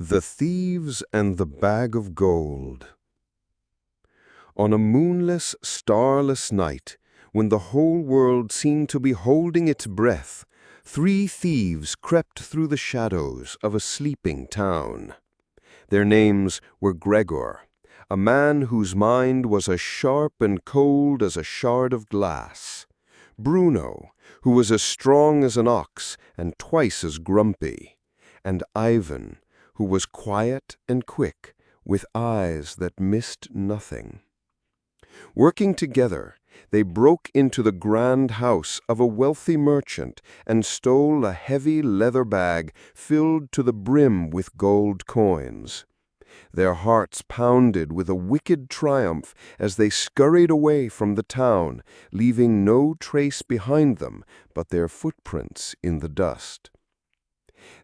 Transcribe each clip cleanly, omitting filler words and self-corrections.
The Thieves and the Bag of Gold. On a moonless, starless night, when the whole world seemed to be holding its breath, 3 thieves crept through the shadows of a sleeping town. Their names were Gregor, a man whose mind was as sharp and cold as a shard of glass; Bruno, who was as strong as an ox and twice as grumpy; and Ivan, who was quiet and quick, with eyes that missed nothing. Working together, they broke into the grand house of a wealthy merchant and stole a heavy leather bag filled to the brim with gold coins. Their hearts pounded with a wicked triumph as they scurried away from the town, leaving no trace behind them but their footprints in the dust.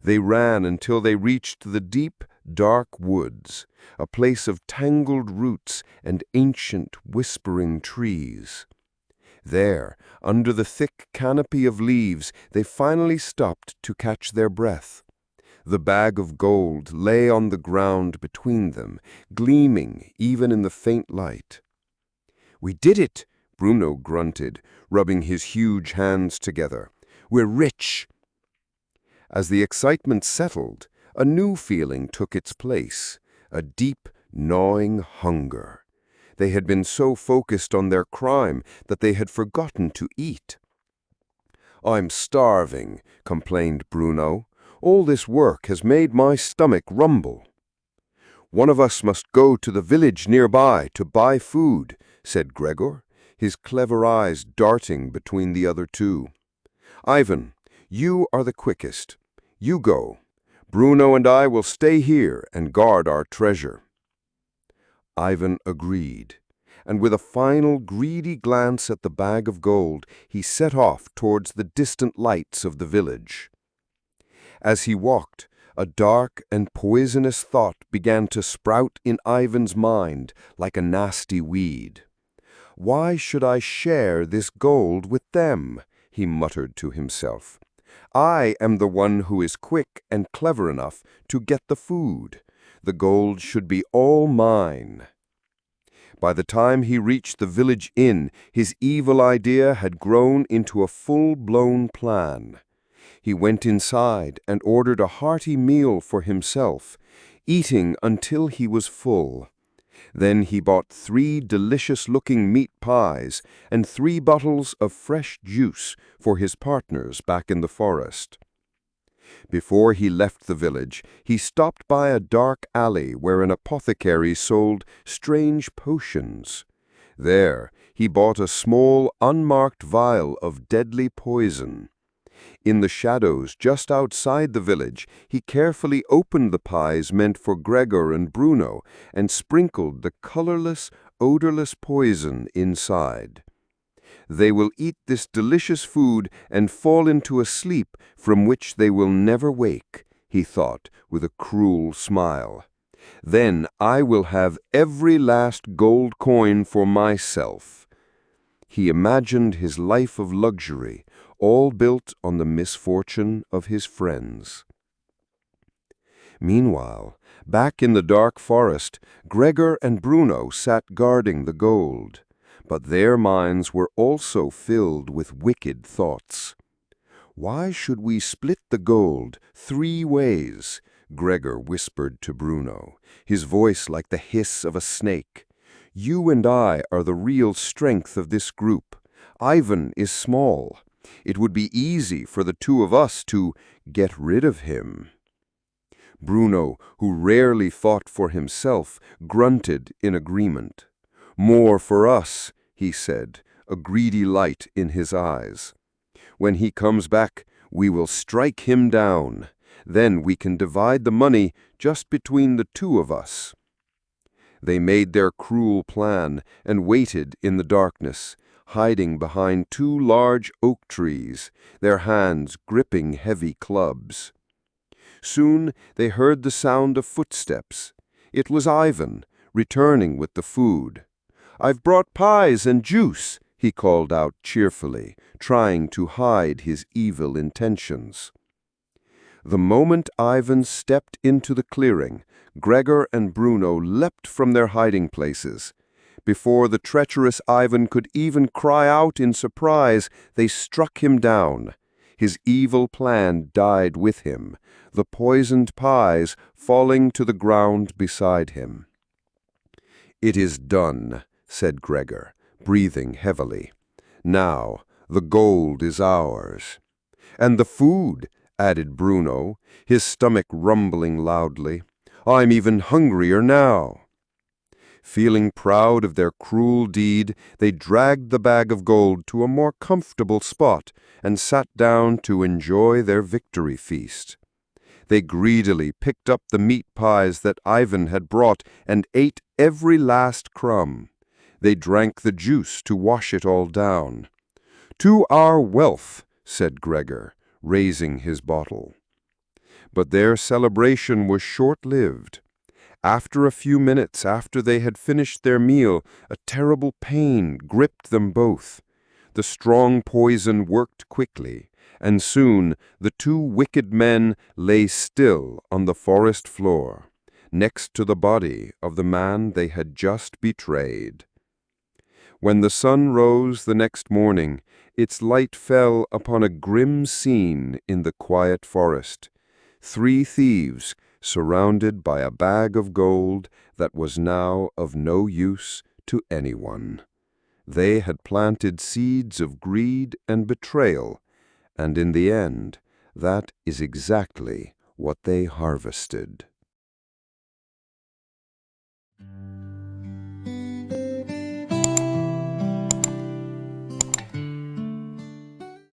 They ran until they reached the deep, dark woods, a place of tangled roots and ancient, whispering trees. There, under the thick canopy of leaves, they finally stopped to catch their breath. The bag of gold lay on the ground between them, gleaming even in the faint light. "We did it," Bruno grunted, rubbing his huge hands together. "We're rich." As the excitement settled, a new feeling took its place, a deep, gnawing hunger. They had been so focused on their crime that they had forgotten to eat. "I'm starving," complained Bruno. "All this work has made my stomach rumble." "One of us must go to the village nearby to buy food," said Gregor, his clever eyes darting between the other 2. "Ivan, you are the quickest. You go. Bruno and I will stay here and guard our treasure." Ivan agreed, and with a final greedy glance at the bag of gold, he set off towards the distant lights of the village. As he walked, a dark and poisonous thought began to sprout in Ivan's mind like a nasty weed. "Why should I share this gold with them?" he muttered to himself. "I am the one who is quick and clever enough to get the food. The gold should be all mine." By the time he reached the village inn, his evil idea had grown into a full-blown plan. He went inside and ordered a hearty meal for himself, eating until he was full. Then he bought 3 delicious-looking meat pies and 3 bottles of fresh juice for his partners back in the forest. Before he left the village, he stopped by a dark alley where an apothecary sold strange potions. There, he bought a small, unmarked vial of deadly poison. In the shadows just outside the village, he carefully opened the pies meant for Gregor and Bruno and sprinkled the colorless, odorless poison inside. "They will eat this delicious food and fall into a sleep from which they will never wake," he thought with a cruel smile. "Then I will have every last gold coin for myself." He imagined his life of luxury, all built on the misfortune of his friends. Meanwhile, back in the dark forest, Gregor and Bruno sat guarding the gold. But their minds were also filled with wicked thoughts. "Why should we split the gold 3 ways?" Gregor whispered to Bruno, his voice like the hiss of a snake. "You and I are the real strength of this group. Ivan is small. It would be easy for the 2 of us to get rid of him." Bruno, who rarely fought for himself, grunted in agreement. "More for us," he said, a greedy light in his eyes. "When he comes back, we will strike him down. Then we can divide the money just between the 2 of us." They made their cruel plan and waited in the darkness, hiding behind 2 large oak trees, their hands gripping heavy clubs. Soon they heard the sound of footsteps. It was Ivan, returning with the food. "I've brought pies and juice," he called out cheerfully, trying to hide his evil intentions. The moment Ivan stepped into the clearing, Gregor and Bruno leapt from their hiding places. Before the treacherous Ivan could even cry out in surprise, they struck him down. His evil plan died with him, the poisoned pies falling to the ground beside him. "It is done," said Gregor, breathing heavily. "Now the gold is ours." "And the food," added Bruno, his stomach rumbling loudly. "I'm even hungrier now." Feeling proud of their cruel deed, they dragged the bag of gold to a more comfortable spot and sat down to enjoy their victory feast. They greedily picked up the meat pies that Ivan had brought and ate every last crumb. They drank the juice to wash it all down. "To our wealth," said Gregor, raising his bottle. But their celebration was short-lived. After a few minutes after they had finished their meal, a terrible pain gripped them both. The strong poison worked quickly, and soon the two wicked men lay still on the forest floor, next to the body of the man they had just betrayed. When the sun rose the next morning, its light fell upon a grim scene in the quiet forest. 3 thieves, surrounded by a bag of gold that was now of no use to anyone. They had planted seeds of greed and betrayal, and in the end, that is exactly what they harvested.